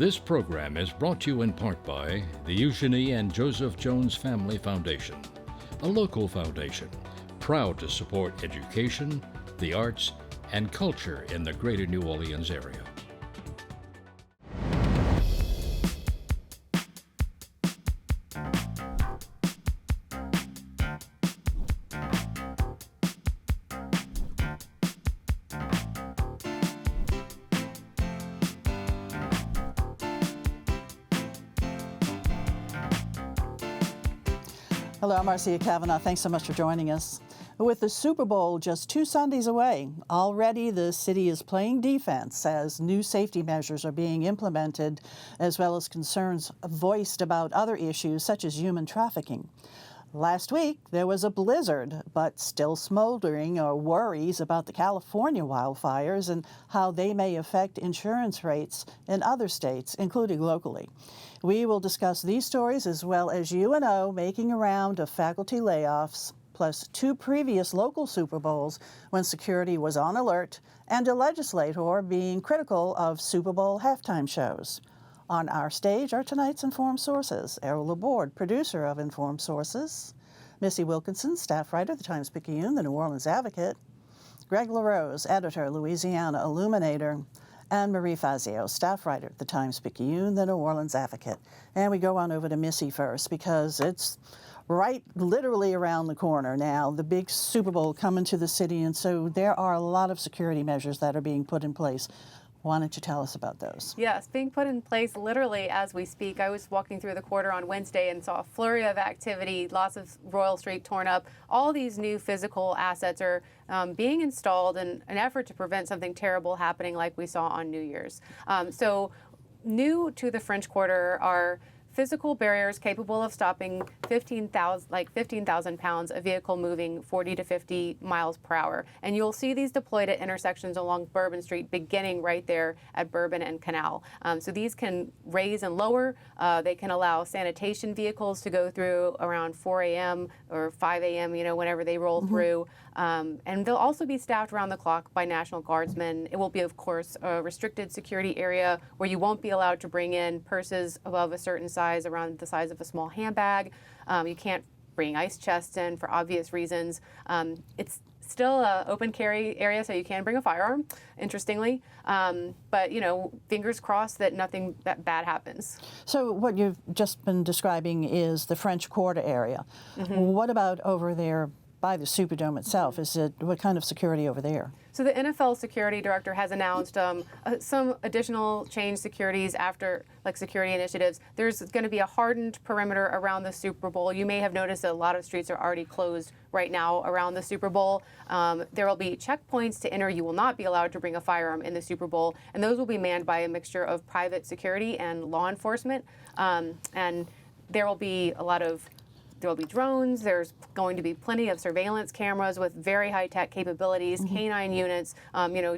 This program is brought to you in part by the Eugenie and Joseph Jones Family Foundation, a local foundation proud to support education, the arts, and culture in the greater New Orleans area. Hello, I'm Marcia Cavanaugh. Thanks so much for joining us. With the Super Bowl just 2 Sundays away, already the city is playing defense as new safety measures are being implemented, as well as concerns voiced about other issues such as human trafficking. Last week, there was a blizzard, but still smoldering are worries about the California wildfires and how they may affect insurance rates in other states, including locally. We will discuss these stories as well as UNO making a round of faculty layoffs, plus 2 previous local Super Bowls when security was on alert, and a legislator being critical of Super Bowl halftime shows. On our stage are tonight's Informed Sources. Errol Laborde, producer of Informed Sources. Missy Wilkinson, staff writer, the Times Picayune, the New Orleans Advocate. Greg LaRose, editor, Louisiana Illuminator. And Marie Fazio, staff writer, the Times Picayune, the New Orleans Advocate. And we go on over to Missy first because it's right literally around the corner now, the big Super Bowl coming to the city, and so there are a lot of security measures that are being put in place. Why don't you tell us about those? Yes, being put in place literally as we speak. I was walking through the quarter on Wednesday and saw a flurry of activity, lots of Royal Street torn up. All these new physical assets are being installed in an effort to prevent something terrible happening like we saw on New Year's. So new to the French Quarter are physical barriers capable of stopping 15,000 pounds a vehicle moving 40 to 50 miles per hour. And you'll see these deployed at intersections along Bourbon Street, beginning right there at Bourbon and Canal. So these can raise and lower. They can allow sanitation vehicles to go through around 4 a.m. or 5 a.m., whenever they roll through. And they'll also be staffed around the clock by National Guardsmen. It will be, of course, a restricted security area where you won't be allowed to bring in purses above a certain size, around the size of a small handbag. You can't bring ice chests in for obvious reasons. It's still an open carry area, so you can bring a firearm, interestingly. But, fingers crossed that nothing that bad happens. So what you've just been describing is the French Quarter area. What about over there by the Superdome itself? What kind of security over there? So the NFL security director has announced some additional change securities after security initiatives. There's going to be a hardened perimeter around the Super Bowl. You may have noticed that a lot of streets are already closed right now around the Super Bowl. There will be checkpoints to enter. You will not be allowed to bring a firearm in the Super Bowl, and those will be manned by a mixture of private security and law enforcement. And there will be there will be drones. There's going to be plenty of surveillance cameras with very high-tech capabilities, canine units,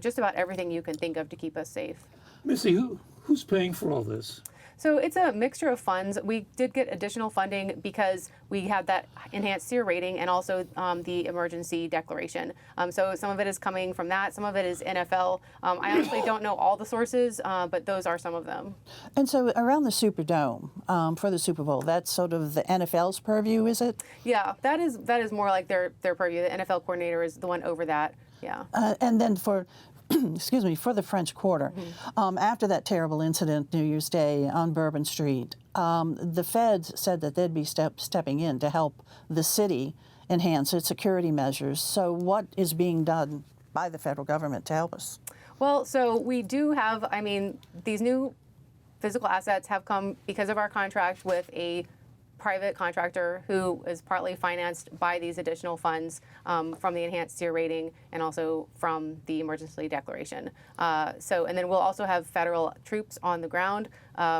just about everything you can think of to keep us safe. Missy, who's paying for all this? So it's a mixture of funds. We did get additional funding because we had that enhanced SEER rating and also the emergency declaration. So some of it is coming from that. Some of it is NFL. I honestly don't know all the sources, but those are some of them. And so around the Superdome for the Super Bowl, that's sort of the NFL's purview, is it? Yeah, that is more like their purview. The NFL coordinator is the one over that. Yeah. And then for for the French Quarter, after that terrible incident New Year's Day on Bourbon Street, the feds said that they'd be stepping in to help the city enhance its security measures. So what is being done by the federal government to help us? Well, so we do have, these new physical assets have come because of our contract with a private contractor who is partly financed by these additional funds from the enhanced SEER rating and also from the emergency declaration. And then we'll also have federal troops on the ground.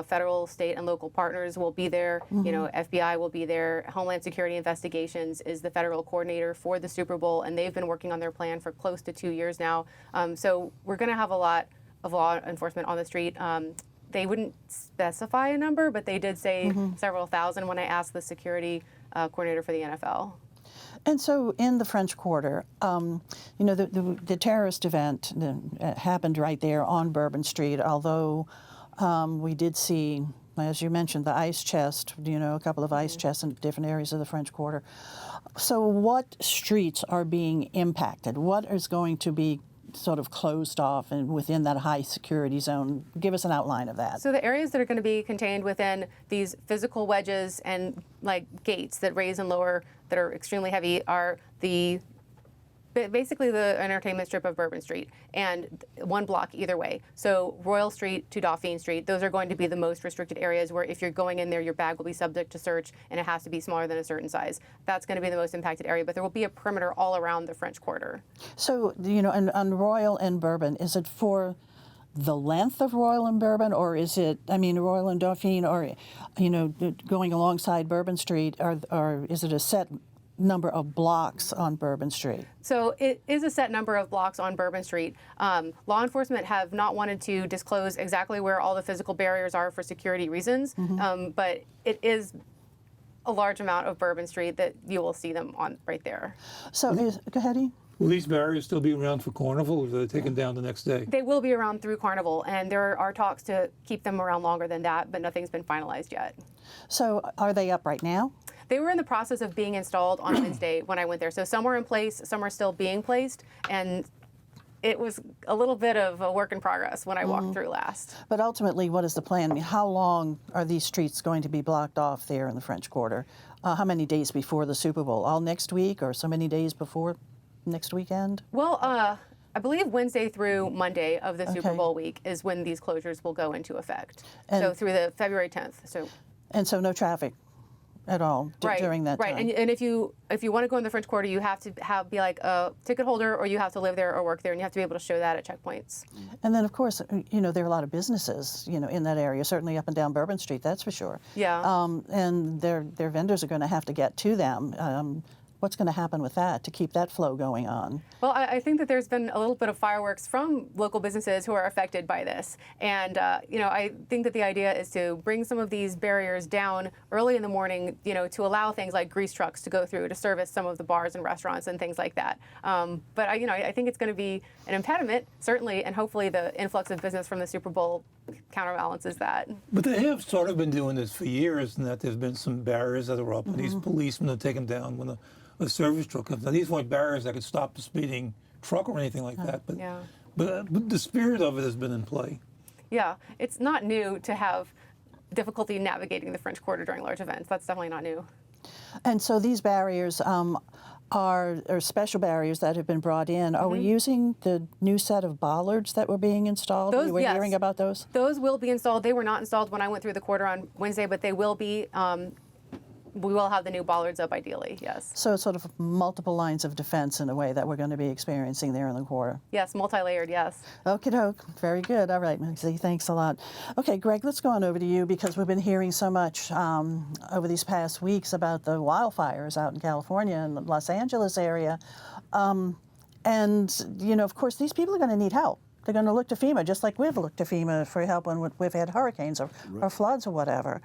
Federal, state, and local partners will be there. FBI will be there. Homeland Security Investigations is the federal coordinator for the Super Bowl, and they've been working on their plan for close to 2 years now. So we're going to have a lot of law enforcement on the street. They wouldn't specify a number, but they did say several thousand when I asked the security coordinator for the NFL. And so in the French Quarter, the terrorist event happened right there on Bourbon Street, although We did see, as you mentioned, the ice chest, a couple of ice chests in different areas of the French Quarter. So what streets are being impacted? What is going to be sort of closed off and within that high security zone? Give us an outline of that. So the areas that are going to be contained within these physical wedges and like gates that raise and lower that are extremely heavy are basically the entertainment strip of Bourbon Street and one block either way. So Royal Street to Dauphine Street, those are going to be the most restricted areas where if you're going in there, your bag will be subject to search and it has to be smaller than a certain size. That's going to be the most impacted area, but there will be a perimeter all around the French Quarter. So, on Royal and Bourbon, is it for the length of Royal and Bourbon, or is it, Royal and Dauphine, or, going alongside Bourbon Street, or is it a set number of blocks on Bourbon Street? So it is a set number of blocks on Bourbon Street. Law enforcement have not wanted to disclose exactly where all the physical barriers are for security reasons, but it is a large amount of Bourbon Street that you will see them on right there. So, go ahead, Ian. Will these barriers still be around for Carnival, or are they taken down the next day? They will be around through Carnival, and there are talks to keep them around longer than that, but nothing's been finalized yet. So are they up right now? They were in the process of being installed on Wednesday when I went there. So some were in place, some are still being placed, and it was a little bit of a work in progress when I walked through last. But ultimately, what is the plan? How long are these streets going to be blocked off there in the French Quarter? How many days before the Super Bowl? All next week, or so many days before next weekend? Well, I believe Wednesday through Monday of the Super Bowl week is when these closures will go into effect. So through the February 10th. So no traffic at all during that time. Right, and if you want to go in the French Quarter, you have to be like a ticket holder, or you have to live there or work there, and you have to be able to show that at checkpoints. And then, of course, there are a lot of businesses, in that area, certainly up and down Bourbon Street, that's for sure. Yeah. And their vendors are going to have to get to them. What's going to happen with that to keep that flow going on? Well, I think that there's been a little bit of fireworks from local businesses who are affected by this. And, I think that the idea is to bring some of these barriers down early in the morning, to allow things like grease trucks to go through to service some of the bars and restaurants and things like that. But, I think it's going to be an impediment, certainly, and hopefully the influx of business from the Super Bowl counterbalances that. But they have sort of been doing this for years, and that there's been some barriers that are up, and these policemen have taken down when a service truck comes. Now, these weren't barriers that could stop a speeding truck or anything like that, but the spirit of it has been in play. Yeah, it's not new to have difficulty navigating the French Quarter during large events. That's definitely not new. And so these barriers are special barriers that have been brought in. Are we using the new set of bollards that were being installed? We were hearing about those? Those will be installed. They were not installed when I went through the quarter on Wednesday, but they will be. We will have the new bollards up ideally, yes. So it's sort of multiple lines of defense in a way that we're going to be experiencing there in the quarter. Yes, multi-layered, yes. Okie doke. Very good. All right, Missy, thanks a lot. Okay, Greg, let's go on over to you because we've been hearing so much over these past weeks about the wildfires out in California and the Los Angeles area. And, of course, these people are going to need help. They're going to look to FEMA, just like we've looked to FEMA for help when we've had hurricanes or floods or whatever.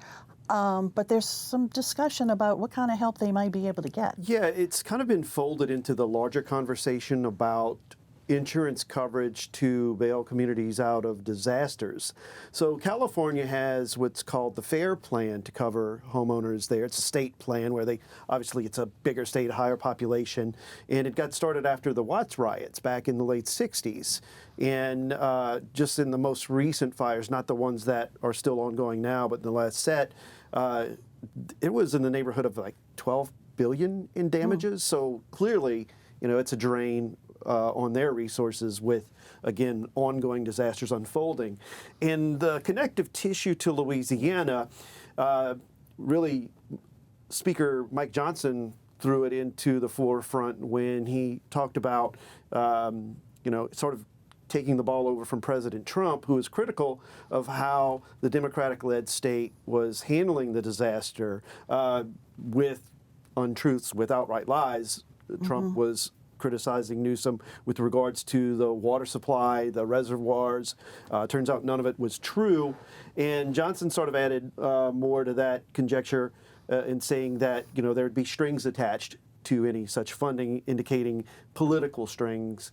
But there's some discussion about what kind of help they might be able to get. Yeah, it's kind of been folded into the larger conversation about insurance coverage to bail communities out of disasters. So California has what's called the FAIR plan to cover homeowners there. It's a state plan where obviously it's a bigger state, higher population, and it got started after the Watts riots back in the late 60s. And just in the most recent fires, not the ones that are still ongoing now, but in the last set, it was in the neighborhood of like 12 billion in damages. So clearly, it's a drain on their resources with, again, ongoing disasters unfolding. And the connective tissue to Louisiana, really, Speaker Mike Johnson threw it into the forefront when he talked about, sort of taking the ball over from President Trump, who was critical of how the Democratic-led state was handling the disaster with untruths, with outright lies. Trump was criticizing Newsom with regards to the water supply, the reservoirs. Turns out none of it was true. And Johnson sort of added more to that conjecture in saying that, there'd be strings attached to any such funding, indicating political strings.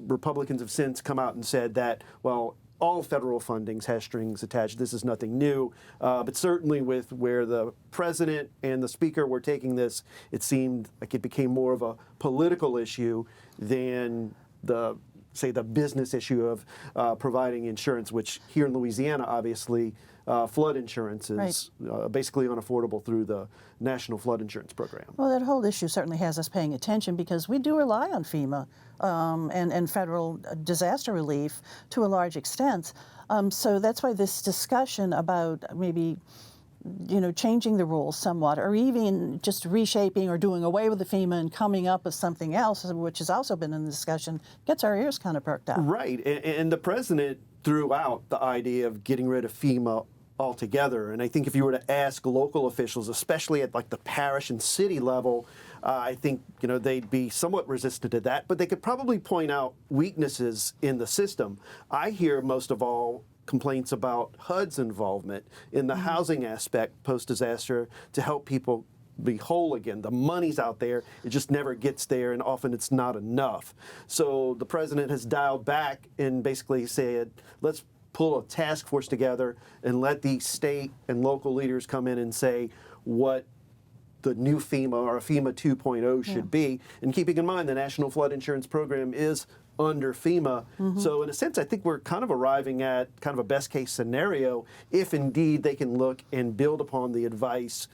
Republicans have since come out and said that, well, all federal fundings has strings attached. This is nothing new, but certainly with where the president and the speaker were taking this, it seemed like it became more of a political issue than the business issue of providing insurance, which here in Louisiana, obviously, flood insurance is basically unaffordable through the National Flood Insurance Program. Well, that whole issue certainly has us paying attention because we do rely on FEMA and federal disaster relief to a large extent. So that's why this discussion about maybe changing the rules somewhat, or even just reshaping or doing away with the FEMA and coming up with something else, which has also been in the discussion, gets our ears kind of perked up. Right, and the president threw out the idea of getting rid of FEMA altogether. And I think if you were to ask local officials, especially at like the parish and city level, I think they'd be somewhat resistant to that, but they could probably point out weaknesses in the system. I hear most of all complaints about HUD's involvement in the housing aspect post-disaster to help people be whole again. The money's out there, it just never gets there, and often it's not enough. So the president has dialed back and basically said, let's pull a task force together and let the state and local leaders come in and say what the new FEMA or a FEMA 2.0 should be. And keeping in mind the National Flood Insurance Program is under FEMA. So in a sense, I think we're kind of arriving at kind of a best case scenario if indeed they can look and build upon the advice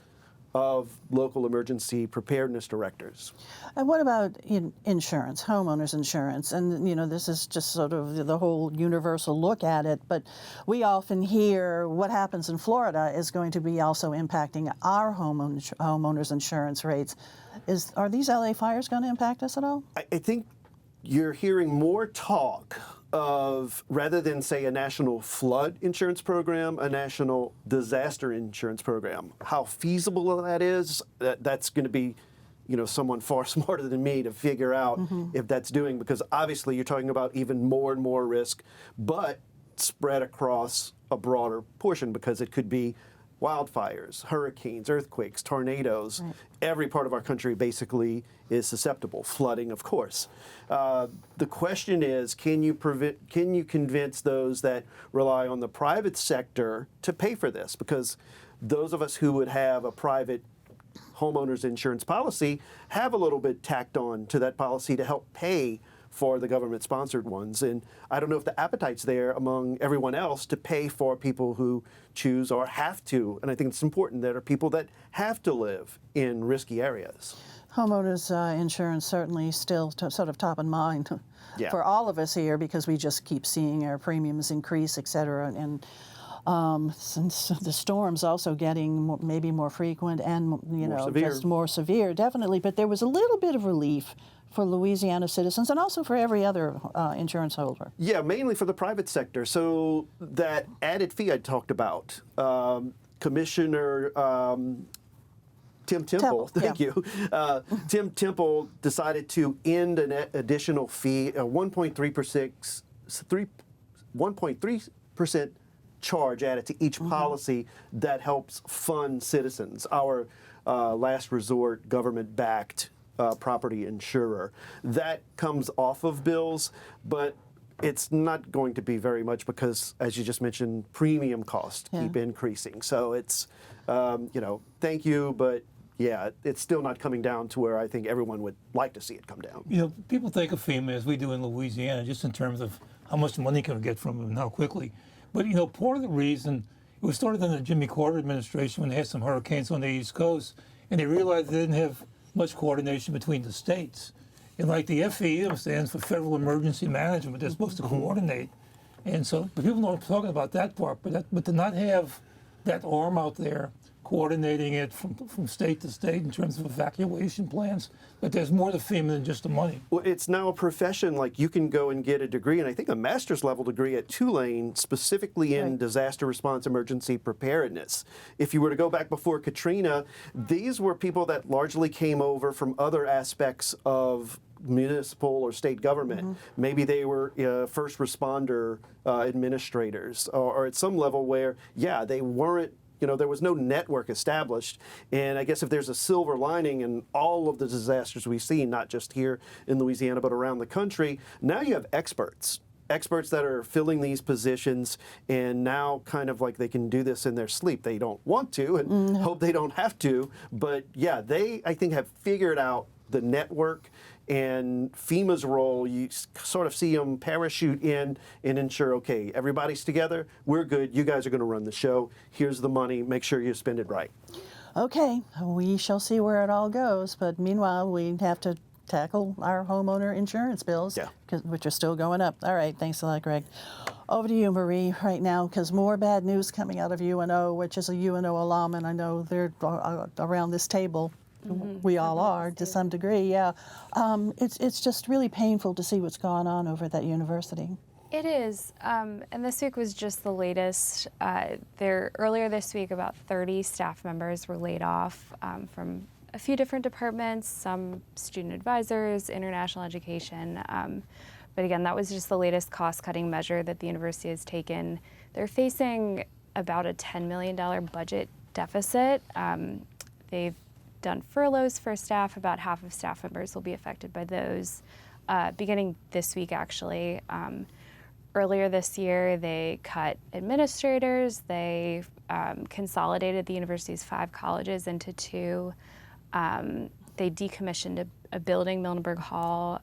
of local emergency preparedness directors. And what about insurance, homeowners insurance? And this is just sort of the whole universal look at it, but we often hear what happens in Florida is going to be also impacting our homeowners insurance rates. Are these LA fires going to impact us at all? I think you're hearing more talk of, rather than say a national flood insurance program, a national disaster insurance program. How feasible that is, that's going to be, someone far smarter than me to figure out if that's doing, because obviously you're talking about even more and more risk, but spread across a broader portion, because it could be wildfires, hurricanes, earthquakes, tornadoes. Every part of our country basically is susceptible. Flooding, of course. The question is, can you convince those that rely on the private sector to pay for this? Because those of us who would have a private homeowners insurance policy have a little bit tacked on to that policy to help pay for the government-sponsored ones. And I don't know if the appetite's there among everyone else to pay for people who choose or have to. And I think it's important that are people that have to live in risky areas. Homeowners insurance certainly still sort of top of mind for all of us here, because we just keep seeing our premiums increase, et cetera. And since the storms also getting maybe more frequent and just more severe, definitely. But there was a little bit of relief for Louisiana citizens and also for every other insurance holder. Yeah, mainly for the private sector. So that added fee I talked about, Commissioner Tim Temple, thank you. Tim Temple decided to end an additional fee, a 1.3% charge added to each policy that helps fund citizens, our last resort government-backed property insurer. That comes off of bills, but it's not going to be very much because, as you just mentioned, premium costs keep increasing. So it's, thank you, but yeah, it's still not coming down to where I think everyone would like to see it come down. People think of FEMA as we do in Louisiana, just in terms of how much money can we get from them and how quickly. But, part of the reason, it was started in the Jimmy Carter administration when they had some hurricanes on the East Coast, and they realized they didn't have much coordination between the states. And like the FEM stands for Federal Emergency Management, they're supposed to coordinate. And so, but people don't talk about that part, but to not have that arm out there coordinating it from state to state in terms of evacuation plans, but there's more to FEMA than just the money. Well, it's now a profession. Like, you can go and get a degree, and I think a master's level degree at Tulane, specifically in disaster response emergency preparedness. If you were to go back before Katrina, these were people that largely came over from other aspects of municipal or state government. Maybe they were first responder administrators, or at some level where, they weren't, there was no network established. And I guess if there's a silver lining in all of the disasters we've seen, not just here in Louisiana, but around the country, now you have experts experts that are filling these positions, and now kind of like they can do this in their sleep. They don't want to and hope they don't have to, but yeah, they, I think, have figured out the network and FEMA's role. You sort of see them parachute in and ensure, okay, everybody's together, we're good, you guys are going to run the show, here's the money, make sure you spend it right. Okay, we shall see where it all goes, but meanwhile, we have to tackle our homeowner insurance bills, which are still going up. All right, thanks a lot, Greg. Over to you, Marie, right now, because more bad news coming out of UNO, which is a UNO alum, and I know they're around this table. We all are, to some degree, yeah. It's just really painful to see what's going on over at that university. It is, and this week was just the latest. Earlier this week, about 30 staff members were laid off from a few different departments, some student advisors, international education. But again, that was just the latest cost-cutting measure that the university has taken. They're facing about a $10 million budget deficit. They've done furloughs for staff. About half of staff members will be affected by those, beginning this week, actually. Earlier this year, they cut administrators. They consolidated the university's 5 colleges into 2. They decommissioned a building, Milneberg Hall.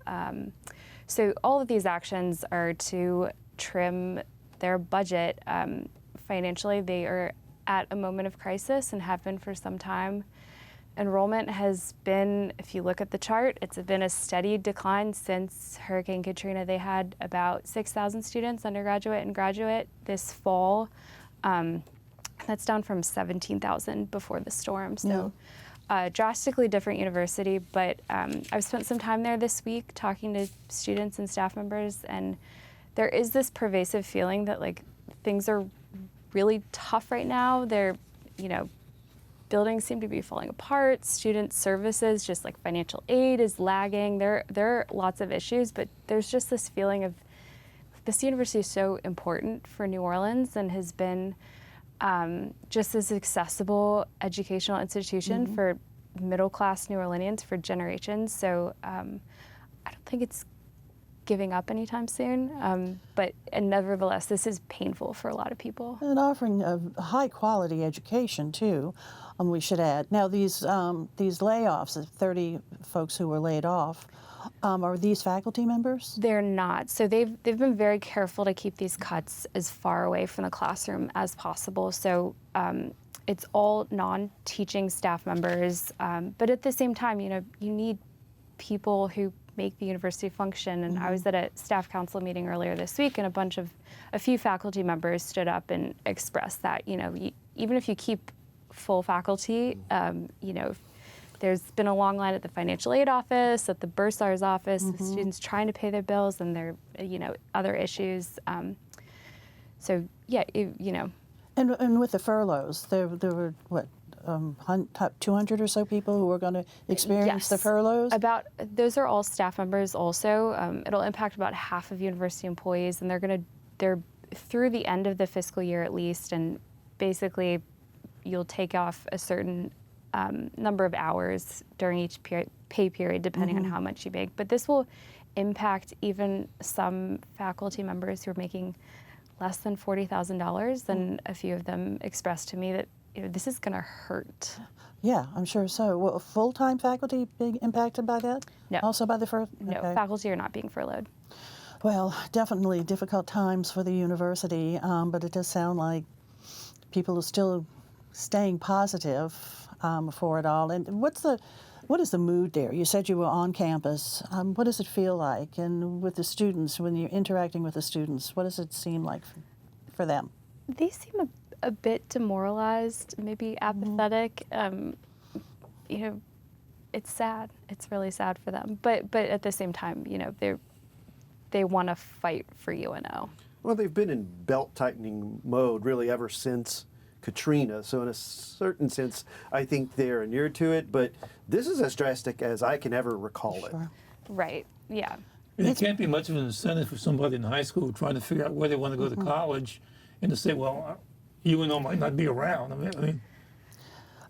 So all of these actions are to trim their budget. Financially, they are at a moment of crisis and have been for some time. Enrollment has been, if you look at the chart, it's been a steady decline since Hurricane Katrina. They had about 6,000 students, undergraduate and graduate, this fall. That's down from 17,000 before the storm. So drastically different university, but I've spent some time there this week talking to students and staff members, and there is this pervasive feeling that like things are really tough right now. They're, buildings seem to be falling apart. Student services, just like financial aid, is lagging. There are lots of issues, but there's just this feeling of this university is so important for New Orleans and has been just this accessible educational institution for middle-class New Orleanians for generations. So I don't think it's giving up anytime soon, but nevertheless, this is painful for a lot of people. And offering a high-quality education, too, we should add. Now, these layoffs, the 30 folks who were laid off, are these faculty members? They're not. So they've been very careful to keep these cuts as far away from the classroom as possible. So it's all non-teaching staff members, but at the same time, you need people who make the university function. And I was at a staff council meeting earlier this week, and a few faculty members stood up and expressed that, even if you keep full faculty, there's been a long line at the financial aid office, at the bursar's office, the students trying to pay their bills, and there, other issues. So yeah, And with the furloughs, there were what? 200 or so people who are going to experience the furloughs? Those are all staff members also. It'll impact about half of university employees, and they're through the end of the fiscal year at least, and basically you'll take off a certain number of hours during each pay period, depending on how much you make. But this will impact even some faculty members who are making less than $40,000, and a few of them expressed to me that this is going to hurt. Yeah, I'm sure so. Will full-time faculty be impacted by that? No. Also by the furlough? No, faculty are not being furloughed. Well, definitely difficult times for the university, but it does sound like people are still staying positive for it all. And what is the mood there? You said you were on campus. What does it feel like? And with the students, when you're interacting with the students, what does it seem like for them? They seem a bit demoralized, maybe apathetic. It's sad. It's really sad for them. But at the same time, they want to fight for UNO. Well, they've been in belt-tightening mode really ever since Katrina. So in a certain sense, I think they're inured to it. But this is as drastic as I can ever recall it. Right. Yeah. And it can't be much of an incentive for somebody in high school trying to figure out where they want to go to college and to say, well, UNO might not be around. I mean,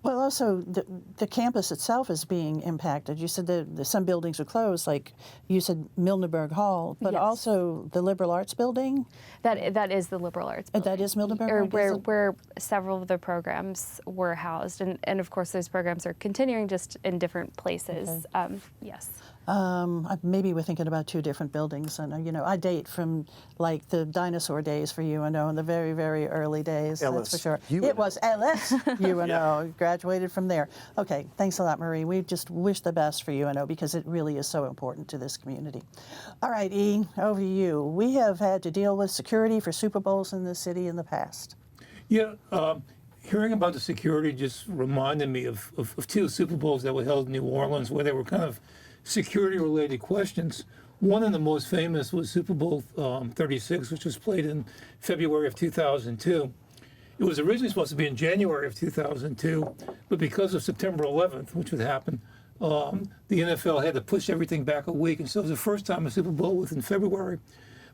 Well, also, the campus itself is being impacted. You said that some buildings are closed, like you said Milneberg Hall, but Yes. also the Liberal Arts Building? That is the Liberal Arts Building. That is Milneberg Or Hall? where several of the programs were housed. And of course, those programs are continuing just in different places. Okay. Yes. Maybe we're thinking about two different buildings. And, I date from like the dinosaur days for UNO in the very, very early days. That's for sure. UNO. It was LS UNO. Yeah. Graduated from there. Okay, thanks a lot, Marie. We just wish the best for UNO because it really is so important to this community. All right, E, over to you. We have had to deal with security for Super Bowls in the city in the past. Yeah, hearing about the security just reminded me of two Super Bowls that were held in New Orleans where they were kind of security-related questions. One of the most famous was Super Bowl 36, which was played in February of 2002. It was originally supposed to be in January of 2002, but because of September 11th, which would happen, the NFL had to push everything back a week, and so it was the first time a Super Bowl was in February.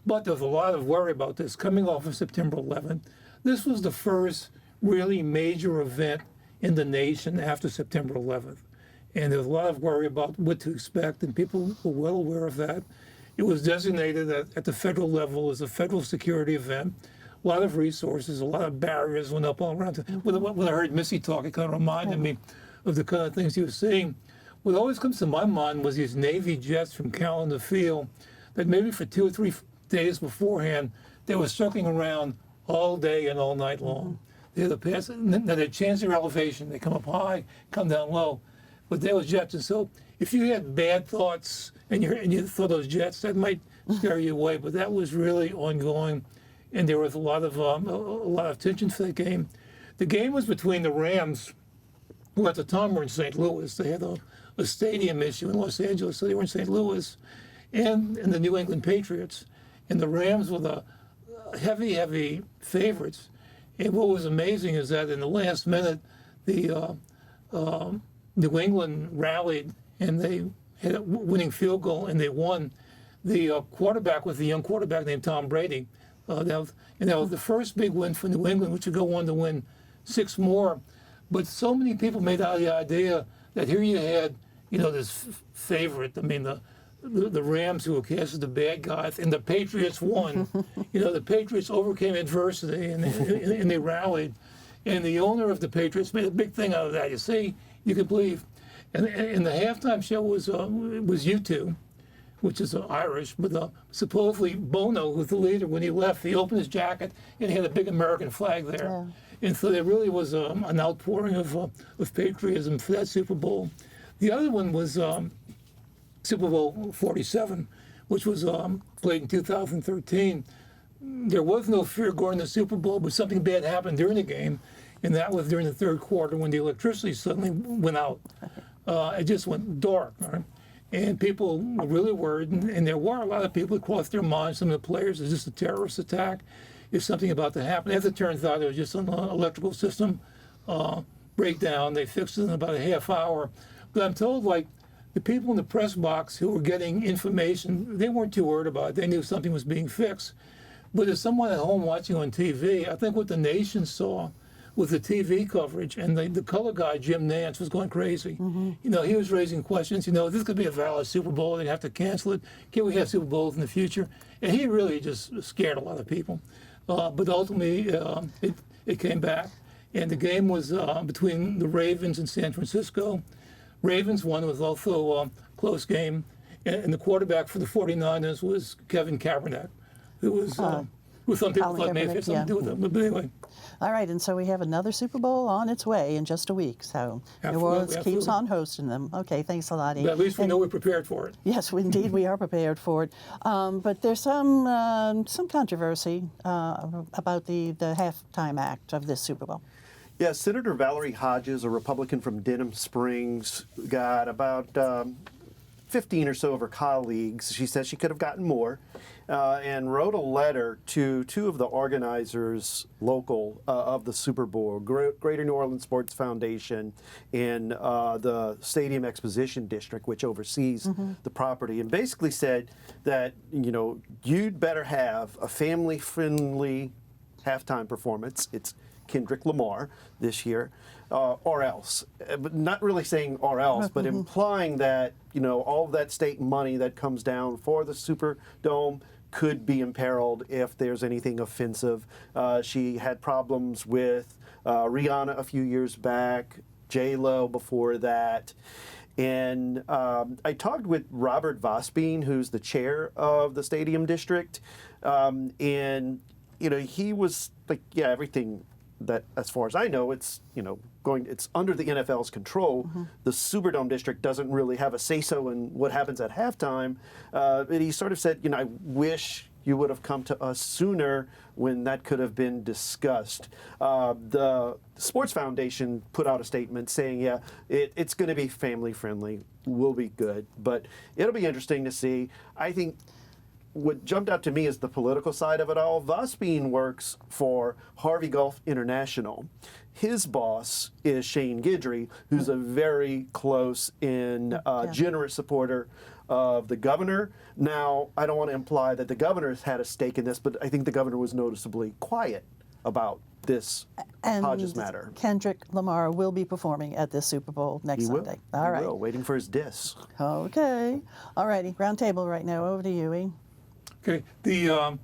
But there was a lot of worry about this coming off of September 11th. This was the first really major event in the nation after September 11th. And there was a lot of worry about what to expect, and people were well aware of that. It was designated at the federal level as a federal security event. A lot of resources, a lot of barriers went up all around. When I heard Missy talk, it kind of reminded me of the kind of things he was saying. What always comes to my mind was these Navy jets from Calendar Field that maybe for 2 or 3 days beforehand, they were circling around all day and all night long. They had to pass, now they change their elevation. They come up high, come down low. But they were jets, and so if you had bad thoughts and you thought those jets, that might scare you away. But that was really ongoing, and there was a lot of tension for that game. The game was between the Rams, who at the time were in St. Louis. They had a stadium issue in Los Angeles, so they were in St. Louis, and the New England Patriots. And the Rams were the heavy favorites. And what was amazing is that in the last minute, the New England rallied and they had a winning field goal and they won. The quarterback was a young quarterback named Tom Brady. That was the first big win for New England, which would go on to win 6 more. But so many people made out of the idea that here you had, this favorite. I mean, the Rams who were cast as the bad guys, and the Patriots won. The Patriots overcame adversity and they rallied. And the owner of the Patriots made a big thing out of that. You see, you could believe. And the halftime show was U2, which is Irish, but supposedly Bono was the leader. When he left, he opened his jacket and he had a big American flag there. Yeah. And so there really was an outpouring of patriotism for that Super Bowl. The other one was Super Bowl 47, which was played in 2013. There was no fear going to the Super Bowl, but something bad happened during the game, and that was during the third quarter when the electricity suddenly went out. It just went dark, right? And people were really worried, and there were a lot of people who crossed their minds, some of the players, is this a terrorist attack? Is something about to happen? As it turns out, it was just an electrical system breakdown. They fixed it in about a half hour. But I'm told, the people in the press box who were getting information, they weren't too worried about it. They knew something was being fixed. But as someone at home watching on TV, I think what the nation saw was the TV coverage, and the color guy, Jim Nance, was going crazy. Mm-hmm. He was raising questions. This could be a valid Super Bowl. They'd have to cancel it. Can we have Super Bowls in the future? And he really just scared a lot of people. But ultimately, it came back. And the game was between the Ravens and San Francisco. Ravens won. It was also a close game. And the quarterback for the 49ers was Kevin Kaepernick, who was who some people thought may have had something to do with it. But anyway. All right, and so we have another Super Bowl on its way in just a week. So New Orleans keeps on hosting them. Okay, thanks a lot, Ian. But at least we know we're prepared for it. Yes, indeed, we are prepared for it. But there's some controversy about the halftime act of this Super Bowl. Yeah, Senator Valerie Hodges, a Republican from Denham Springs, got about 15 or so of her colleagues. She says she could have gotten more, and wrote a letter to 2 of the organizers local of the Super Bowl, Greater New Orleans Sports Foundation and the Stadium Exposition District, which oversees the property, and basically said that, you'd better have a family-friendly halftime performance. It's Kendrick Lamar this year, or else. But not really saying or else, but implying that, you know, all of that state money that comes down for the Superdome could be imperiled if there's anything offensive. She had problems with Rihanna a few years back, J-Lo before that. And I talked with Robert Vosbein, who's the chair of the stadium district, and you know, he was like, yeah, everything that, as far as I know, it's, you know, it's under the NFL's control. The Superdome district doesn't really have a say-so in what happens at halftime. And he sort of said, you know, I wish you would have come to us sooner when that could have been discussed. The Sports Foundation put out a statement saying, yeah, it's going to be family friendly, we'll be good, but it'll be interesting to see. I think what jumped out to me is the political side of it all. Vosbein works for Harvey Gulf International. His boss is Shane Guidry, who's a very close and generous supporter of the governor. Now, I don't want to imply that the governor has had a stake in this, but I think the governor was noticeably quiet about this Hodges matter. Kendrick Lamar will be performing at this Super Bowl next Sunday. All right. Waiting for his diss. Okay. All righty. Round table right now. Over to you, E. Okay. The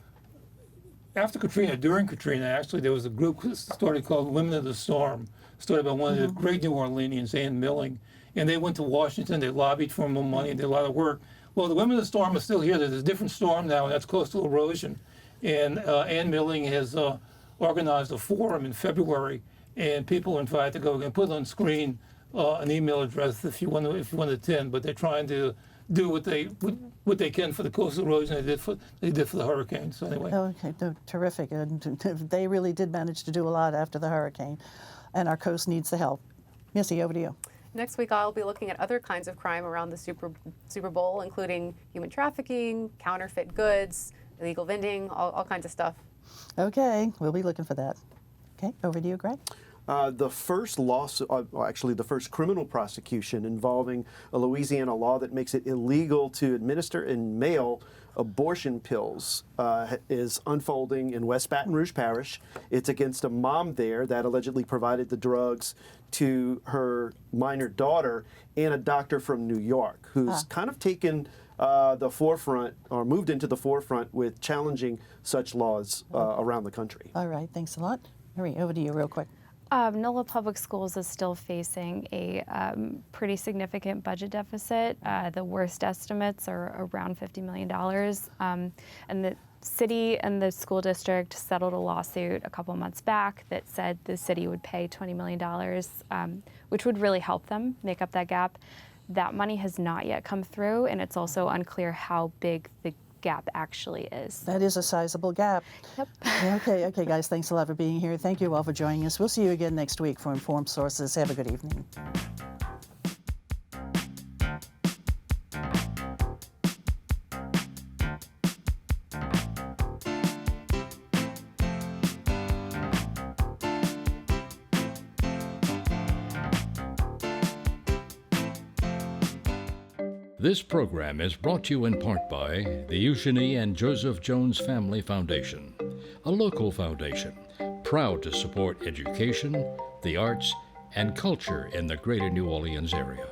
after Katrina, during Katrina, actually, there was a group started called Women of the Storm, started by one of the great New Orleanians, Ann Milling, and they went to Washington. They lobbied for more money. Did a lot of work. Well, the Women of the Storm are still here. There's a different storm now, and that's coastal erosion. And Ann Milling has organized a forum in February, and people are invited to go and put on screen an email address if you want to attend. But they're trying to do what they can for the coastal erosion they did for the hurricane. So anyway. Okay, terrific. And they really did manage to do a lot after the hurricane, and our coast needs the help. Missy, over to you. Next week, I'll be looking at other kinds of crime around the Super Bowl, including human trafficking, counterfeit goods, illegal vending, all kinds of stuff. Okay, we'll be looking for that. Okay, over to you, Greg. The first lawsuit, actually the first criminal prosecution involving a Louisiana law that makes it illegal to administer and mail abortion pills is unfolding in West Baton Rouge Parish. It's against a mom there that allegedly provided the drugs to her minor daughter, and a doctor from New York who's kind of taken the forefront, or moved into the forefront with challenging such laws around the country. All right, thanks a lot. Marie, over to you real quick. NOLA Public Schools is still facing a pretty significant budget deficit. The worst estimates are around $50 million. And the city and the school district settled a lawsuit a couple months back that said the city would pay $20 million, which would really help them make up that gap. That money has not yet come through, and it's also unclear how big the gap actually is. That is a sizable gap. Yep. Okay, guys, thanks a lot for being here. Thank you all for joining us. We'll see you again next week for Informed Sources. Have a good evening. This program is brought to you in part by the Eugenie and Joseph Jones Family Foundation, a local foundation proud to support education, the arts, and culture in the greater New Orleans area.